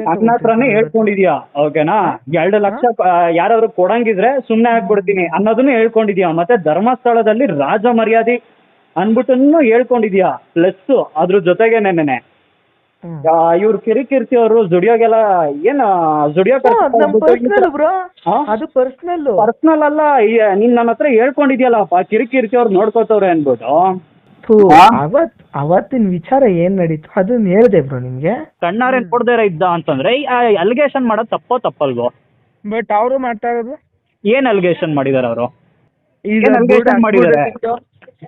ನನ್ನ ಹತ್ರನೇ ಹೇಳ್ಕೊಂಡಿದ್ಯಾ ಓಕೆನಾ? 2 ಲಕ್ಷ ಯಾರಾದ್ರು ಕೊಡಂಗಿದ್ರೆ ಸುಮ್ನೆ ಆಗ್ಬಿಡ್ತೀನಿ ಅನ್ನೋದನ್ನು ಹೇಳ್ಕೊಂಡಿದ್ಯಾ. ಮತ್ತೆ ಧರ್ಮಸ್ಥಳದಲ್ಲಿ ರಾಜ ಮರ್ಯಾದೆ ಅನ್ಬಿಟ್ಟನ್ನು ಹೇಳ್ಕೊಂಡಿದ್ಯಾ. ಪ್ಲಸ್ ಅದ್ರ ಜೊತೆಗೆ ನೆನ್ನೆ ಇವ್ರು ಕಿರಿಕೀರ್ತಿ ಅವರು ಜುಡಿಯೋಗೆಲ್ಲ ಏನ್ ಜುಡಿಯೋ ಅದು ಪರ್ಸನಲ್ ಪರ್ಸನಲ್ ಅಲ್ಲ, ನೀನ್ ನನ್ನ ಹತ್ರ ಹೇಳ್ಕೊಂಡಿದ್ಯಲ್ಲಪ್ಪ ಕಿರಿಕೀರ್ತಿ ಅವ್ರು ನೋಡ್ಕೋತವ್ರೆ ಅನ್ಬಿಟ್ಟು. ಅವತ್ತಿನ ವಿಚಾರ ಏನ್ ನಡೀತು ಅದನ್ನ ಹೇಳ್ದೆ ಬ್ರೋ ನಿಮ್ಗೆ. ಕಣ್ಣಾರೇನ್ ಕೊಡ್ದೇರ ಇದ್ದ ಅಂತಂದ್ರೆ ಅಲಿಗೇಷನ್ ಮಾಡೋದು ತಪ್ಪಲ್ವೋ? ಬಟ್ ಅವರು ಮಾಡ್ತಾ ಇರೋದು ಏನ್ ಅಲಿಗೇಷನ್ ಮಾಡಿದಾರೆ ಅವರು?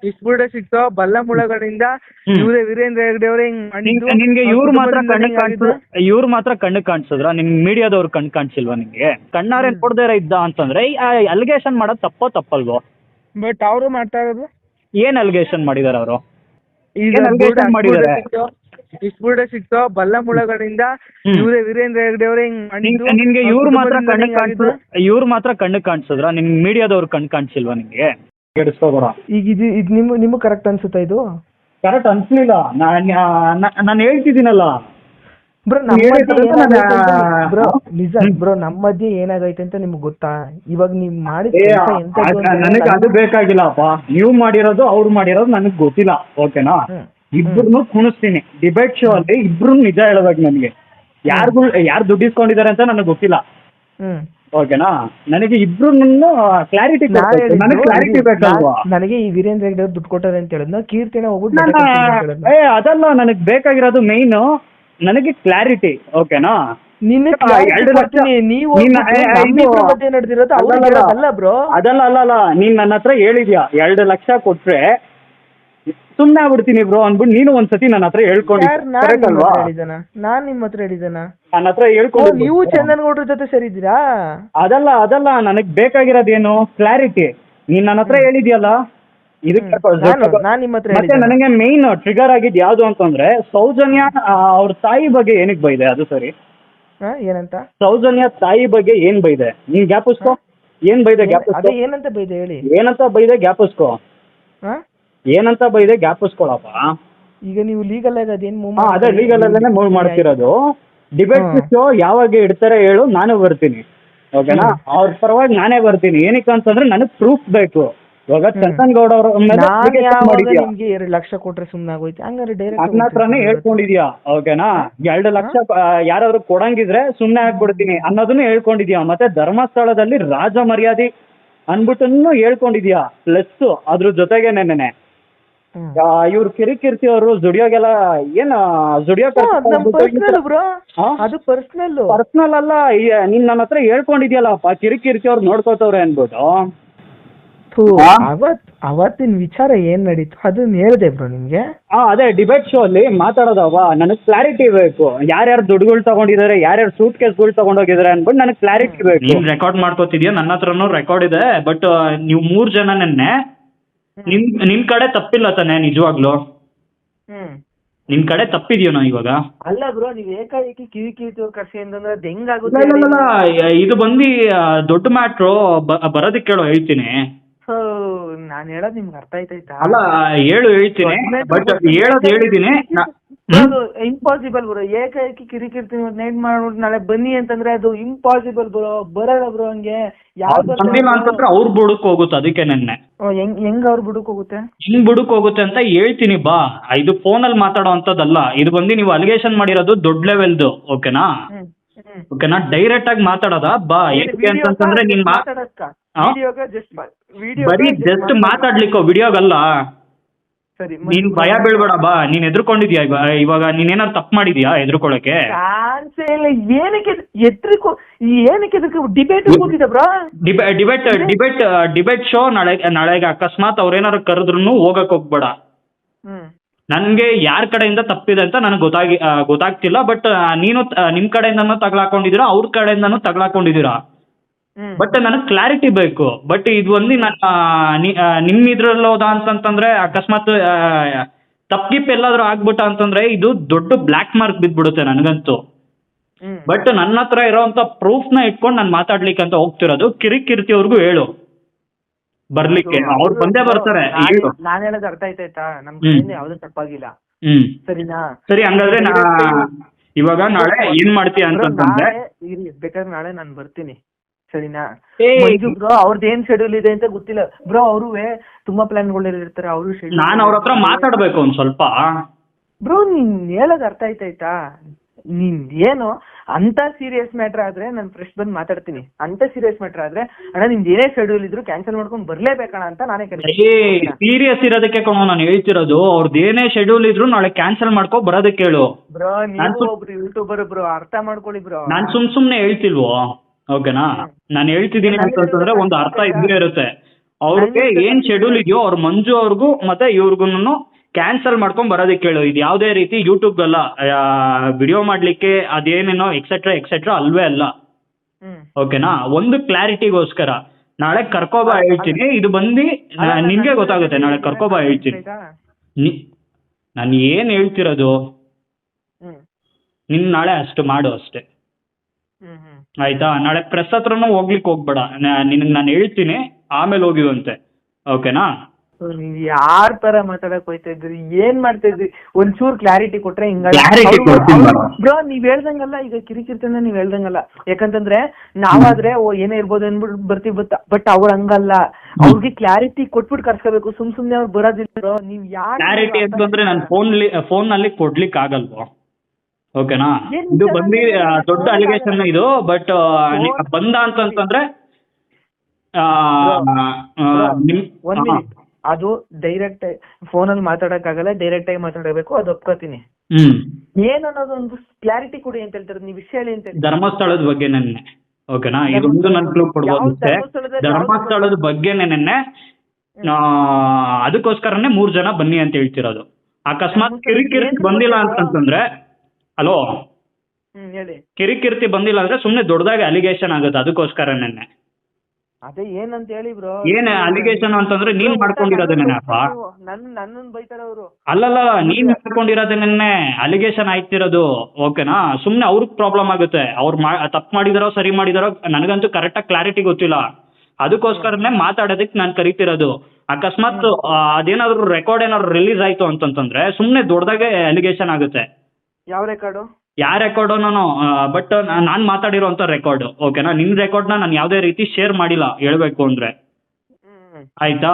ಇಸ್ಬುಡೆ ಸಿಕ್ತೋ ಬಲ್ಲ ಮುಳಗಳಿಂದ ಇವರೇ ವೀರೇಂದ್ರ ಹೆಗ್ಡೆ ಅವರೇ ಹಿಂಗ್ ಮಾಡಿದ್ದು. ನಿನ್ಗೆ ಇವ್ರು ಮಾತ್ರ ಕಣ್ಣು ಕಾಣಿಸಿದ್ರ? ನಿನ್ ಮೀಡಿಯಾದವ್ರು ಕಣ್ಣು ಕಾಣಿಸಿಲ್ವಾ ನಿನ್ಗೆ? ಕಣ್ಣಾರೇನ್ ಕೊಡ್ದೇರ ಇದ್ದ ಅಂತಂದ್ರೆ ಅಲಿಗೇಷನ್ ಮಾಡೋದು ತಪ್ಪಲ್ವೋ? ಬಟ್ ಅವರು ಮಾಡ್ತಾ ಇರೋದು ಏನ್ ಅಲಿಗೇಷನ್ ಮಾಡಿದಾರೆ ಅವರು? ಇಸ್ಬುಡೆ ಸಿಕ್ತೋ ಬಲ್ಲ ಮುಳಗಳಿಂದ ಇವರೇ ವೀರೇಂದ್ರ ಹೆಗ್ಡೆ ಅವರೇ ಹಿಂಗ್ ಮಾಡಿದ್ದು. ನಿನ್ಗೆ ಇವ್ರು ಮಾತ್ರ ಕಣ್ಣು ಕಾಣಿಸಿದ್ರ? ನಿನ್ ಮೀಡಿಯಾದವ್ರು ಕಣ್ಣು ಕಾಣಿಸಿಲ್ವಾ ನಿನ್ಗೆ? ಈಗ ಇದು ನಿಮ್ಗೆ ಕರೆಕ್ಟ್ ಅನ್ಸುತ್ತಾ? ಇದು ಕರೆಕ್ಟ್ ಅನ್ಸ್ಲಿಲ್ಲ. ನಾನು ಹೇಳ್ತಿದ್ದೀನಲ್ಲ ಬ್ರೋ, ನಮ್ಮ ಮಧ್ಯೆ ಏನಾಗೈತೆ ಅಂತ ನಿಮ್ಗೆ ಗೊತ್ತಾ? ಇವಾಗ ನೀವ್ ಮಾಡಿದ ನನಗೆ ಅದು ಬೇಕಾಗಿಲ್ಲಪ್ಪ. ನೀವು ಮಾಡಿರೋದು ಅವ್ರು ಮಾಡಿರೋದು ನನಗೆ ಗೊತ್ತಿಲ್ಲ ಓಕೆನಾ? ಇಬ್ರು ಕುಣಿಸ್ತೀನಿ ಡಿಬೇಟ್ ಶೋ ಅಲ್ಲಿ. ಇಬ್ರು ನಿಜ ಹೇಳ್ಬೇಕು ನನಗೆ. ಯಾರು ದುಡ್ಡು ಇಸ್ಕೊಂಡಿದ್ದಾರೆ ಅಂತ ನನಗೆ ಗೊತ್ತಿಲ್ಲ ಓಕೆನಾ? ನನಗೆ ಇಬ್ರು ಕ್ಲಾರಿಟಿ ಬೇಕಲ್ವಾ? ನನಗೆ ಈ ವೀರೇಂದ್ರ ಹೆಗ್ಡೆ ದುಡ್ಡು ಕೊಟ್ಟಾರೆ ಅಂತ ಹೇಳಿದ್ನ ಕೀರ್ತಿನ ಹೋಗ್ಬಿಟ್ಟು ಅದಲ್ಲ ನನಗೆ ಬೇಕಾಗಿರೋದು ಮೈನ್. ನನಗೆ ಕ್ಲಾರಿಟಿ ಓಕೆನಾ? ಅದಲ್ಲ ನೀನ್ ನನ್ನ ಹತ್ರ ಹೇಳಿದ್ಯಾ 2 ಲಕ್ಷ ಕೊಟ್ರೆ ಸುಮ್ನೆ ಆಗ್ಬಿಡ್ತೀನಿ ಬ್ರೋ ಅನ್ಬಿಟ್ಟು ನೀನು ಒಂದ್ಸತಿ ನನ್ನ ಹತ್ರ ಹೇಳ್ಕೊಂಡಿದ್ದೆ. ನಾನ್ ನಿಮ್ ಹತ್ರ ಹೇಳಿದನ? ನನ್ನ ಹತ್ರ ಹೇಳ್ಕೊಂಡು ನೀವು ಚಂದನ್ಗೌಡ್ರ ಜೊತೆ ಸೇರಿದ್ದೀರಾ? ಅದಲ್ಲ ನನಗ್ ಬೇಕಾಗಿರೋದೇನು ಕ್ಲಾರಿಟಿ. ನೀನ್ ನನ್ನ ಹತ್ರ ಹೇಳಿದ್ಯಲ್ಲ ಇದಕ್ಕೆ. ಮತ್ತೆ ನನಗೆ ಮೇನ್ ಟ್ರಿಗರ್ ಆಗಿದ್ ಯಾವ್ದು ಅಂತಂದ್ರೆ ಸೌಜನ್ಯ ಅವ್ರ ತಾಯಿ ಬಗ್ಗೆ ಏನಕ್ ಬೈದೆ? ಅದು ಸರಿ, ಏನಂತ ಸೌಜನ್ಯ ತಾಯಿ ಬಗ್ಗೆ ಏನ್ ಬೈದೆ? ನೀನ್ ಗ್ಯಾಪಿಸ್ಕೋ. ಏನ್ ಬೈದೆ ಗ್ಯಾಪಿಸ್ಕೋ? ಏನಂತ ಬೈದೆ ಹೇಳಿ. ಏನಂತ ಬೈದೆ ಗ್ಯಾಪಿಸ್ಕೋ. ಏನಂತ ಬೈದೆ ಗ್ಯಾಪಿಸ್ಕೊಳಪ್ಪ. ಈಗ ನೀವು ಲೀಗಲ್ ಆಗಿ ಅದೇನ್ ಅದೇ ಲೀಗಲ್ ಅಲ್ಲೇನೆ ಮೂವ್ ಮಾಡ್ತಿರೋದು. ಡಿಬೇಟ್ ಶೋ ಯಾವಾಗ ಇಡ್ತಾರೆ ಹೇಳು, ನಾನು ಬರ್ತೀನಿ ಓಕೆನಾ? ಅವ್ರ ಪರವಾಗಿ ನಾನೇ ಬರ್ತೀನಿ. ಏನಕ್ಕೆ ಅಂತಂದ್ರೆ ನನಗ್ ಪ್ರೂಫ್ ಬೇಕು. ಇವಾಗ ಚಂದನ್ಗೌಡ ಅವ್ರ ನಿಮ್ಗೆ 2 ಲಕ್ಷ ಕೊಟ್ರೆ ಸುಮ್ನೆ ಆಗೋಯ್ತು. ಹಂಗಾರೆ ಡೈರೆಕ್ಟ್ ನನ್ನ ಹತ್ರನೇ ಹೇಳ್ಕೊಂಡಿದ್ಯಾ ಓಕೆನಾ? 2 ಲಕ್ಷ ಯಾರಾದ್ರು ಕೊಡಂಗಿದ್ರೆ ಸುಮ್ನೆ ಆಗ್ಬಿಡ್ತೀನಿ ಅನ್ನೋದನ್ನು ಹೇಳ್ಕೊಂಡಿದ್ಯಾ. ಮತ್ತೆ ಧರ್ಮಸ್ಥಳದಲ್ಲಿ ರಾಜ ಮರ್ಯಾದೆ ಅನ್ಬಿಟ್ಟನ್ನು ಹೇಳ್ಕೊಂಡಿದ್ಯಾ. ಪ್ಲಸ್ ಅದ್ರ ಜೊತೆಗೆ ನೆನ್ನೆ ಇವ್ರು ಕಿರಿಕೀರ್ತಿ ಅವರು ಜುಡಿಯೋಗೆಲ್ಲ ಏನ್ ಜುಡಿಯೋ ಅದು ಪರ್ಸನಲ್ ಅಲ್ಲ, ನೀನ್ ನನ್ನ ಹತ್ರ ಹೇಳ್ಕೊಂಡಿದ್ಯಲ್ಲಪ್ಪ ಕಿರಿಕೀರ್ತಿ ಅವ್ರು ನೋಡ್ಕೋತವ್ರೆ ಅನ್ಬಿಟ್ಟು. ಅವತ್ತಿನ ವಿಚಾರ ಏನ್ ನಡೀತು ಅದನ್ನ ಹೇಳ್ದೆ ಬ್ರೋ ನಿಮ್ಗೆ. ಅದೇ ಡಿಬೇಟ್ ಶೋ ಅಲ್ಲಿ ಮಾತಾಡೋದವ. ನನಗ್ ಕ್ಲಾರಿಟಿ ಬೇಕು. ಯಾರ್ಯಾರು ದುಡ್ಡುಗಳು ತಗೊಂಡಿದ್ದಾರೆ, ಯಾರ್ಯಾರು ಸೂಟ್ ಕೇಸ್ಗಳು ತಗೊಂಡೋಗಿದ್ದಾರೆ ಅನ್ಬಿಟ್ಟು ನನಗ್ ಕ್ಲಾರಿಟಿ ಬೇಕು. ನೀನ್ ರೆಕಾರ್ಡ್ ಮಾಡ್ಕೋತಿದ್ಯಾ? ನನ್ನ ಹತ್ರನೂ ರೆಕಾರ್ಡ್ ಇದೆ. ಬಟ್ ನೀವು 3 ಜನ ನೆನ್ನೆ ನಿನ್ ಕಡೆ ತಪ್ಪಿಲ್ಲ ತಾನೆ? ನಿಜವಾಗ್ಲು ನಿನ್ ಕಡೆ ತಪ್ಪಿದ್ಯೋನೋ ಇವಾಗ? ಅಲ್ಲ ಬ್ರೋ, ನೀವ್ ಏಕಾಏಕಿ ಕಿರಿಕೀರ್ತಿ ಅವ್ರ ಕರ್ಸಿ ಅಂತಂದ್ರೆ ಹೆಂಗಾಗುತ್ತೆ? ಇದು ಬಂದು ದೊಡ್ಡ ಮ್ಯಾಟ್ರು. ಬರೋದಕ್ಕೆ ಕೇಳೋ ಹೇಳ್ತೀನಿ. ನಾನ್ ಹೇಳೋದ್ ನಿಮ್ಗೆ ಅರ್ಥ ಆಯ್ತಾಯ್ತಾ? ಅಲ್ಲ ಹೇಳ್ತೀನಿ, ಬಟ್ ಹೇಳೋದು ಹೇಳಿದೀನಿ. Impossible bro. ಏಕಾಏಕಿ ಕಿರಿಕೀರ್ತಿ ನೈಟ್ ಮಾಡ್ಬಿಟ್ಟು ನಾಳೆ ಬನ್ನಿ ಅಂತಂದ್ರೆ ಅದು ಇಂಪಾಸಿಬಲ್ ಬ್ರೋ. ಬರಲ್ಲ ಬ್ರೋ ಹಂಗೆ. ಅಂತಂದ್ರೆ ಅವ್ರ ಬುಡಕ್ ಹೋಗುತ್ತೆ. ಅದಕ್ಕೆ ನೆನ್ನೆ ಹೆಂಗ್ ಅವ್ರ ಬುಡಕ್ ಹೋಗುತ್ತೆ? ಹಿಂಗ್ ಬುಡಕ್ ಹೋಗುತ್ತೆ ಅಂತ ಹೇಳ್ತೀನಿ ಬಾ. ಇದು ಫೋನಲ್ಲಿ ಮಾತಾಡೋ ಅಂತದಲ್ಲ. ಇದು ಬಂದು ನೀವು ಅಲಿಗೇಷನ್ ಮಾಡಿರೋದು ದೊಡ್ಡ ಲೆವೆಲ್ದು ಓಕೆನಾ? ಡೈರೆಕ್ಟ್ ಆಗಿ ಮಾತಾಡೋದ ಬಾ. ಏನಕ್ಕೆ ಅಂತಂದ್ರೆ ನೀನ್ ಬರೀ ಜಸ್ಟ್ ಮಾತಾಡ್ಲಿಕ್ಕೋ, ವಿಡಿಯೋಗಲ್ಲ. ನೀನ್ ಭಯ ಬೀಳ್ಬೇಡ ಬಾ. ನೀನ್ ಎದ್ರುಕೊಂಡಿದ್ಯಾ ಇವಾಗ? ನೀನೇನಾದ್ರು ತಪ್ಪು ಮಾಡಿದ್ಯಾ ಎದ್ರುಕೊಳಕ್ಕೆ? ಡಿಬೇಟ್ ಶೋ ನಾಳೆಗೆ ಅಕಸ್ಮಾತ್ ಅವ್ರೇನಾರು ಕರೆದ್ರು ಹೋಗಕ್ ಹೋಗ್ಬೇಡ. ನನ್ಗೆ ಯಾರ ಕಡೆಯಿಂದ ತಪ್ಪಿದೆ ಅಂತ ನನಗೆ ಗೊತ್ತಾಗ್ತಿಲ್ಲ. ಬಟ್ ನೀನು ನಿಮ್ ಕಡೆಯಿಂದನೂ ತಗ್ಲಾಕೊಂಡಿದ್ದೀರಾ, ಅವ್ರ ಕಡೆಯಿಂದನೂ ತಗ್ಲಾಕೊಂಡಿದ್ದೀರಾ. ಬಟ್ ನನಗೆ ಕ್ಲಾರಿಟಿ ಬೇಕು. ಬಟ್ ಇದು ಒಂದು ನಿಮ್ ಇದ್ರಲ್ಲಿ ಹೋದ ಅಂತಂತಂದ್ರೆ ಅಕಸ್ಮಾತ್ ತಪ್ಪಿಪ್ ಎಲ್ಲಾದ್ರೂ ಆಗ್ಬಿಟ್ಟ ಅಂತಂದ್ರೆ ಇದು ದೊಡ್ಡ ಬ್ಲ್ಯಾಕ್ ಮಾರ್ಕ್ ಬಿದ್ಬಿಡುತ್ತೆ ನನಗಂತೂ. ಬಟ್ ನನ್ನ ಹತ್ರ ಇರೋಂಥ ಪ್ರೂಫ್ನ ಇಟ್ಕೊಂಡು ನಾನು ಮಾತಾಡ್ಲಿಕ್ಕೆ ಅಂತ ಹೋಗ್ತಿರೋದು. ಕಿರಿಕೀರ್ತಿ ಅವ್ರಿಗೂ ಹೇಳು ಬರ್ಲಿಕ್ಕೆ. ಅವ್ರು ಬಂದೇ ಬರ್ತಾರೆ. ನಾನು ಹೇಳೋದು ಅರ್ಥ ಆಯ್ತಾಯ್ತಾ? ನಮ್ ಕಡೆಯಿಂದ ಯಾವ್ದು ತಪ್ಪಾಗಿಲ್ಲ, ಸರಿನಾ? ಸರಿ, ಹಂಗಾದ್ರೆ ಇವಾಗ ನಾಳೆ ಏನ್ ಮಾಡ್ತೀಯ ಅಂತಂದ್ರೆ ಬೇಕಾದ್ರೆ ನಾಳೆ ನಾನು ಬರ್ತೀನಿ ಸರಿನಾ. ಏ ಮಂಜು ಬ್ರೋ ಅವ್ರದ್ದು ಏನ್ ಶೆಡ್ಯೂಲ್ ಇದೆ ಅಂತ ಗೊತ್ತಿಲ್ಲ ಬ್ರೋ. ಅವರು ತುಂಬಾ ಪ್ಲಾನ್ಗಳಿರ್ತಾರೆ ಅವರು ಶೆಡ್ಯೂಲ್. ನಾನು ಅವ್ರ ಹತ್ರ ಮಾತಾಡ್ಬೇಕು ಒಂದ್ ಸ್ವಲ್ಪ. ಬ್ರೋ ನೀನ್ ಹೇಳೋದ್ ಅರ್ಥ ಆಯ್ತಾಯ್ತಾ. ನೀನ್ ಏನು ಅಂತ ಸೀರಿಯಸ್ ಮ್ಯಾಟರ್ ಆದ್ರೆ ನಾನು ಫ್ರೆಶ್ ಬಂದ್ ಮಾತಾಡ್ತೀನಿ. ಅಂತ ಸೀರಿಯಸ್ ಮ್ಯಾಟರ್ ಆದ್ರೆ ಅಣ್ಣ ನಿಮ್ದು ಏನೇ ಶೆಡ್ಯೂಲ್ ಇದ್ರು ಕ್ಯಾನ್ಸಲ್ ಮಾಡ್ಕೊಂಡ್ ಬರ್ಲೇಬೇಕಣ ಅಂತ ನಾನೇ ಸೀರಿಯಸ್ ಇರೋದಕ್ಕೆ ಕಣೋ ನಾನು ಹೇಳ್ತಿರೋದು. ಅವ್ರದ್ದು ಏನೇ ಶೆಡ್ಯೂಲ್ ಇದ್ರು ನಾಳೆ ಕ್ಯಾನ್ಸಲ್ ಮಾಡ್ಕೊ ಬರೋದಕ್ಕೆ ಹೇಳು. ಬ್ರೋ ನೀವು ಒಬ್ರು ಯೂಟ್ಯೂಬರ್ ಬ್ರೋ, ಅರ್ಥ ಮಾಡ್ಕೊಳ್ಳಿ ಬ್ರೋ. ನಾನ್ ಸುಮ್ನೆ ಹೇಳ್ತಿಲ್ವೋ, ಓಕೆನಾ? ನಾನು ಹೇಳ್ತಿದ್ದೀನಿ ಅಂತಂದ್ರೆ ಒಂದು ಅರ್ಥ ಇದ್ದೇ ಇರುತ್ತೆ. ಅವ್ರಿಗೆ ಏನ್ ಶೆಡ್ಯೂಲ್ ಇದೆಯೋ ಅವ್ರ ಮಂಜು ಅವ್ರಿಗೂ ಮತ್ತೆ ಇವ್ರಿಗೂ ಕ್ಯಾನ್ಸಲ್ ಮಾಡ್ಕೊಂಡ್ ಬರೋದಕ್ಕೆ ಹೇಳು. ಇದು ಯಾವುದೇ ರೀತಿ ಯೂಟ್ಯೂಬ್ ಅಲ್ಲ, ವಿಡಿಯೋ ಮಾಡ್ಲಿಕ್ಕೆ ಅದೇನೇನೋ ಎಕ್ಸೆಟ್ರಾ ಅಲ್ವೇ ಅಲ್ಲ, ಓಕೆನಾ? ಒಂದು ಕ್ಲಾರಿಟಿಗೋಸ್ಕರ ನಾಳೆ ಕರ್ಕೋಬಾ ಹೇಳ್ತೀನಿ. ಇದು ಬಂದು ನಿನ್ಗೆ ಗೊತ್ತಾಗುತ್ತೆ. ನಾಳೆ ಕರ್ಕೋಬಾ ಹೇಳ್ತೀನಿ. ನಾನು ಏನ್ ಹೇಳ್ತಿರೋದು, ನಿನ್ ನಾಳೆ ಅಷ್ಟು ಮಾಡು ಅಷ್ಟೇ, ಆಯ್ತಾ? ನಾಳೆ ಪ್ರೆಸ್ ಹತ್ರನೂ ಹೋಗ್ಲಿಕ್ಕೆ ಹೋಗ್ಬೇಡ. ನಿನಗೆ ನಾನು ಹೇಳ್ತೀನಿ, ಆಮೇಲೆ ಹೋಗಿವಂತೆ, ಓಕೆನಾ? ನೀವ್ ಯಾರ ತರ ಮಾತಾಡಕ್ ಹೋಯ್ತಾ ಇದ್ರಿ, ಏನ್ ಮಾಡ್ತಾ ಇದ್ರಿ? ಒಂಚೂರ್ ಕ್ಲಾರಿಟಿ ಕೊಟ್ರೆ ಹಿಂಗಲ್ಲ ಬ್ರೋ. ನೀವ್ ಹೇಳ್ದಂಗಲ್ಲ, ಈಗ ಕಿರಿಕಿರ್ತನ ನೀವ್ ಹೇಳ್ದಂಗಲ್ಲ. ಯಾಕಂತಂದ್ರೆ ನಾವಾದ್ರೆ ಏನೇ ಇರ್ಬೋದು ಅನ್ಬಿಟ್ಟು ಬರ್ತೀವಿ, ಬಟ್ ಅವ್ರ ಹಂಗಲ್ಲ. ಅವ್ರಿಗೆ ಕ್ಲಾರಿಟಿ ಕೊಟ್ಬಿಟ್ಟು ಕರ್ಸ್ಕೋಬೇಕು. ಸುಮ್ನೆ ಅವ್ರು ಬರೋದಿಲ್ಲ ಬ್ರೋ. ನೀವ್ ಯಾರು ಕ್ಲಾರಿಟಿ ಅಂತಂದ್ರೆ ನಾನು ಫೋನ್ ನಲ್ಲಿ ಕೊಡ್ಲಿಕ್ಕೆ ಆಗಲ್ವಾ, ಓಕೆನಾ? ಇದು ಬಂದು ದೊಡ್ಡ ಅಲಿಗೇಷನ್ ಇದು. ಬಟ್ ಬಂದ ಅಂತಂದ್ರೆ ಒಂದ್ ಮಿನಿಟ್, ಅದು ಡೈರೆಕ್ಟ್ ಫೋನಲ್ಲಿ ಮಾತಾಡಕ್ ಆಗಲ್ಲ, ಡೈರೆಕ್ಟ್ ಆಗಿ ಮಾತಾಡಬೇಕು, ಅದು ಒಪ್ಕೋತೀನಿ. ಏನ್ ಅನ್ನೋದು ಒಂದು ಕ್ಲಾರಿಟಿ ಕೊಡಿ ಅಂತ ಹೇಳ್ತಾರೆ. ನೀವು ವಿಷಯ ಹೇಳಿ ಅಂತ. ಧರ್ಮಸ್ಥಳದ ಬಗ್ಗೆ ನೆನ್ನೆ, ಓಕೆನಾ? ಇದೊಂದು ನನ್ ಕ್ಲೂ ಕೊಡ್ಬೋದು. ಧರ್ಮಸ್ಥಳದ ಬಗ್ಗೆ ನೆನ್ನೆ ಅದಕ್ಕೋಸ್ಕರನೇ 3 ಜನ ಬನ್ನಿ ಅಂತ ಹೇಳ್ತಿರೋದು. ಅಕಸ್ಮಾತ್ ಕಿರಿಕಿರಿ ಬಂದಿಲ್ಲ ಅಂತಂದ್ರೆ, ಹಲೋ, ಹೇಳಿ, ಕಿರಿಕಿರ್ತಿ ಬಂದಿಲ್ಲ ಅಂದ್ರೆ ಸುಮ್ನೆ ದೊಡ್ಡದಾಗಿ ಅಲಿಗೇಷನ್ ಆಗುತ್ತೆ. ಅದಕ್ಕೋಸ್ಕರ ನೆನ್ನೆ ಅದೇ ಏನಂತ ಹೇಳಿ ಬ್ರೋ. ಏನ್ ಅಲಿಗೇಷನ್ ಅಂತಂದ್ರೆ ನೀನ್ ಮಾಡ್ಕೊಂಡಿರೋದೇನಪ್ಪ. ನನ್ನನ್ನು ಬೈತಾರ ಅವರು. ಅಲ್ಲಲ್ಲ, ನೀನ್ ಮಾಡ್ಕೊಂಡಿರೋದೇನೆ ಅಲಿಗೇಷನ್ ಆಯ್ತಿರೋದು, ಓಕೆನಾ? ಸುಮ್ನೆ ಅವ್ರಿಗೆ ಪ್ರಾಬ್ಲಮ್ ಆಗುತ್ತೆ. ಅವ್ರು ತಪ್ಪು ಮಾಡಿದಾರೋ ಸರಿ ಮಾಡಿದಾರೋ ನನಗಂತೂ ಕರೆಕ್ಟಾಗಿ ಕ್ಲಾರಿಟಿ ಗೊತ್ತಿಲ್ಲ. ಅದಕ್ಕೋಸ್ಕರನೇ ಮಾತಾಡೋದಕ್ಕೆ ನಾನು ಕರಿತಿರೋದು. ಅಕಸ್ಮಾತ್ ಅದೇನಾದ್ರು ರೆಕಾರ್ಡ್ ಏನಾದ್ರು ರಿಲೀಸ್ ಆಯ್ತು ಅಂತಂತಂದ್ರೆ ಸುಮ್ನೆ ದೊಡ್ಡದಾಗೆ ಅಲಿಗೇಷನ್ ಆಗುತ್ತೆ. ಯಾವ ರೆಕಾರ್ಡು? ಯಾವ ರೆಕಾರ್ಡು ನಾನು ಬಟ್ ನಾನು ಮಾತಾಡಿರೋಂಥ ರೆಕಾರ್ಡು, ಓಕೆನಾ? ನಿನ್ನ ರೆಕಾರ್ಡ್ನ ನಾನು ಯಾವುದೇ ರೀತಿ ಶೇರ್ ಮಾಡಿಲ್ಲ, ಹೇಳ್ಬೇಕು ಅಂದ್ರೆ, ಆಯ್ತಾ?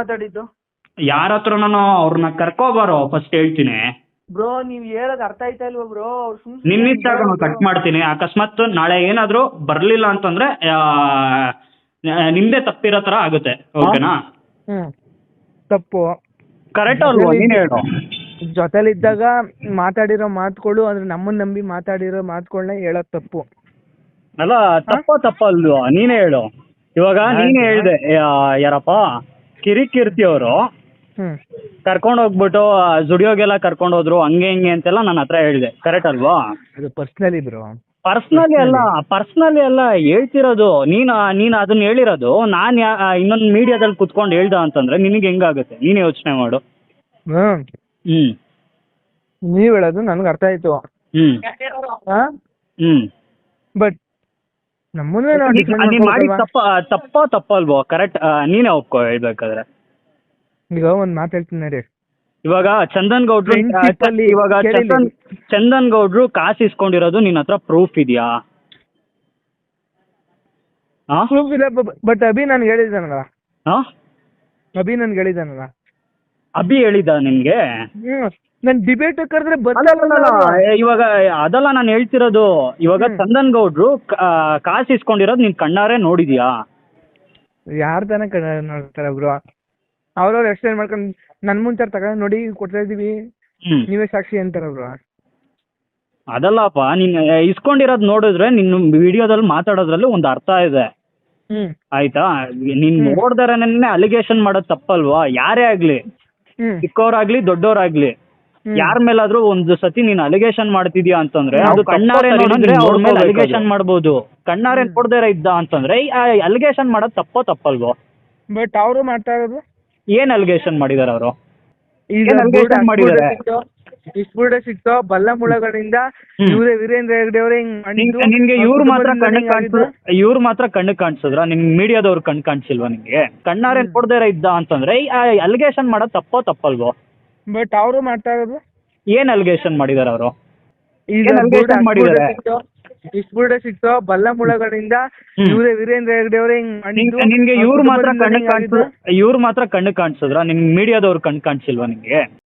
ಮಾತಾಡಿದ್ದು ಯಾರ ಹತ್ರ ನಾನು ಅವ್ರನ್ನ ಕರ್ಕೋಬಾರೋ ಫಸ್ಟ್ ಹೇಳ್ತೀನಿ. ಬ್ರೋ ನೀವ್ ಹೇಳೋದ್ ಅರ್ಥ ಆಯ್ತಾ ಇಲ್ವಾ ಬ್ರೋ? ನಿನ್ನಿಷ್ಟ ಕಟ್ ಮಾಡ್ತೀನಿ. ಅಕಸ್ಮಾತ್ ನಾಳೆ ಏನಾದ್ರು ಬರ್ಲಿಲ್ಲ ಅಂತಂದ್ರೆ ನಿಮ್ದೇ ತಪ್ಪಿರೋ ತರ ಆಗುತ್ತೆ, ಓಕೆನಾ? ತಪ್ಪು ಕರೆಕ್ಟ್ ಅಲ್ವಾ? ನೀನ್ ಹೇಳು. ಜೊತೆಲಿದ್ದಾಗ ಮಾತಾಡಿರೋ ಮಾತುಗಳು ಅಂದ್ರೆ ನಮ್ಮನ್ನ ನಂಬಿ ಮಾತಾಡಿರೋ ಮಾತುಗಳನ್ನ ಹೇಳೋದ್ ತಪ್ಪು ಅಲ್ಲ. ತಪ್ಪಲ್ವಾ? ನೀನೇ ಹೇಳು. ಇವಾಗ ನೀನೇ ಹೇಳ್ದೆ, ಯಾರಪ್ಪ ಕಿರಿಕೀರ್ತಿ ಅವರು ಕರ್ಕೊಂಡು ಹೋಗ್ಬಿಟ್ಟು ಜುಡಿಯೋಗೆಲ್ಲ ಕರ್ಕೊಂಡು ಹೋದ್ರು, ಹಂಗೆ ಹಿಂಗೆ ಅಂತೆಲ್ಲ ನನ್ನ ಹತ್ರ ಹೇಳಿದೆ, ಕರೆಕ್ಟ್ ಅಲ್ವಾ? ಅದು ಪರ್ಸನಲಿ ಬ್ರೋ, ಪರ್ಸನಲಿ ಅಲ್ಲ ಹೇಳ್ತಿರೋದು. ನೀನು ಅದನ್ನ ಹೇಳಿರೋದು. ನಾನು ಇನ್ನೊಂದು ಮೀಡಿಯಾದಲ್ಲಿ ಕುತ್ಕೊಂಡು ಹೇಳ್ದ ಅಂತಂದ್ರೆ ನಿನಗೆ ಹೆಂಗಾಗುತ್ತೆ? ನೀನೇ ಯೋಚನೆ ಮಾಡು. ನೀವ್ ಹೇಳೋದು ನನ್ಗೆ ಅರ್ಥ ಆಯ್ತು. ಬಟ್ ನಮ್ಮನ್ನೇ ಮಾಡಿ ತಪ್ಪಲ್ವೋ? ಕರೆಕ್ಟ್, ನೀನೇ ಒಪ್ಕೋ ಹೇಳ್ಬೇಕಾದ್ರೆ. ಈಗ ಒಂದ್ ಮಾತು ಹೇಳ್ತೀನಿ ನೋಡಿ. ಇವಾಗ ಚಂದನ್ ಗೌಡ್ರು ಕಾಸು ಇಸ್ಕೊಂಡಿರೋದು ನಿನ್ನ ಹತ್ರ ಪ್ರೂಫ್ ಇದೆಯಾ? ಪ್ರೂಫ್ ಇಲ್ಲ. ಬಟ್ ಅಭಿ ನನ್ಗೆ ಹೇಳಿದಾನಲ್ಲ. ಅಭಿ ಹೇಳಿದ ನಿನ್ಗೆ? ನನ್ ಡಿಬೇಟ್ ಕರೆದ್ರೆ ಇವಾಗ ಅದಲ್ಲ ನಾನು ಹೇಳ್ತಿರೋದು. ಇವಾಗ ಚಂದನ್ ಗೌಡ್ರು ಕಾಸು ಇಸ್ಕೊಂಡಿರೋದು ನೀನ್ ಕಣ್ಣಾರೆ ನೋಡಿದ್ಯಾ? ಯಾರ್ ತಾನೇ ನೋಡ್ತಾರ ಬ್ರೋ? ಅವ್ರವ್ರು ಎಕ್ಸ್ಪ್ಲೇನ್ ಮಾಡ್ಕೊಂಡು ನನ್ ಮುಂಚೆ ತಗೊಂಡ್ ನೋಡಿ ಕೊಡ್ತಾ ಇದೀವಿ, ನೀವೇ ಸಾಕ್ಷಿ ಅಂತಾರ ಬ್ರೋ. ಅದಲ್ಲಪ್ಪ, ನೀನ್ ಇಸ್ಕೊಂಡಿರೋದ್ ನೋಡಿದ್ರೆ ನಿನ್ನ ವಿಡಿಯೋದಲ್ಲಿ ಮಾತಾಡೋದ್ರಲ್ಲಿ ಒಂದು ಅರ್ಥ ಇದೆ, ಆಯ್ತಾ? ನೀನ್ ನೋಡ್ದಾರನೇ ಅಲಿಗೇಷನ್ ಮಾಡೋದ್ ತಪ್ಪಲ್ವಾ? ಯಾರೇ ಆಗ್ಲಿ, ಚಿಕ್ಕವರಾಗ್ಲಿ ದೊಡ್ಡವರಾಗ್ಲಿ, ಯಾರ ಮೇಲಾದ್ರೂ ಒಂದು ಸತಿ ನೀನ್ ಅಲಿಗೇಷನ್ ಮಾಡ್ತಿದ್ಯಾ ಅಂತಂದ್ರೆ ಅದು ಕಣ್ಣಾರೆ ನೋಡಿದ್ರೆ ಅವ್ರ ಮೇಲೆ ಅಲಿಗೇಷನ್ ಮಾಡ್ಬೋದು. ಕಣ್ಣಾರೆ ನೋಡ್ದಾರ ಇದ್ದ ಅಂತಂದ್ರೆ ಅಲಿಗೇಷನ್ ಮಾಡೋದ್ ತಪ್ಪಲ್ವೋ? ಬಟ್ ಅವರು ಮಾಡ್ತಾ ಇರೋದು ಏನ್ ಅಲಿಗೇಷನ್ ಮಾಡಿದಾರೆ ಅವರು? ಇಸ್ಬುಡ ಸಿಕ್ತೋ ಬಲ್ಲ ಮುಳಗಳಿಂದ ಇವರೇ ವೀರೇಂದ್ರ ಹೆಗ್ಡೆ ಅವರೇ ನಿನ್ಗೆ ಇವ್ರು ಮಾತ್ರ ಕಣ್ಣು ಕಾಣಿಸಿದ್ರ? ನಿನ್ ಮೀಡಿಯಾದವ್ರು ಕಣ್ಣು ಕಾಣಿಸಿಲ್ವಾ ನಿನ್ಗೆ? ಕಣ್ಣಾರೆ ನೋಡ್ದಾರ ಇದ್ದ ಅಂತಂದ್ರೆ ಅಲಿಗೇಷನ್ ಮಾಡೋದ್ ತಪ್ಪಲ್ವೋ? ಬಟ್ ಅವರು ಮಾಡ್ತಾ ಇರೋದು ಏನ್ ಅಲಿಗೇಷನ್ ಮಾಡಿದಾರೆ ಅವರು? ಈಗ ಇಷ್ಟು ಬುಡ ಸಿಕ್ತು ಬಲ್ಲ ಮುಳಗಳಿಂದ ಇವರೇ ವೀರೇಂದ್ರ ಹೆಗ್ಡೆ ಅವರೇ ಹಿಂಗ್ ಮಾಡಿದ್ದು. ನಿನ್ಗೆ ಇವ್ರು ಮಾತ್ರ ಕಣ್ಣು ಕಾಣಿಸಿದ್ರ ನಿನ್ ಮೀಡಿಯಾದವ್ರು ಕಣ್ಣು ಕಾಣಿಸಿಲ್ವಾ ನಿನ್ಗೆ?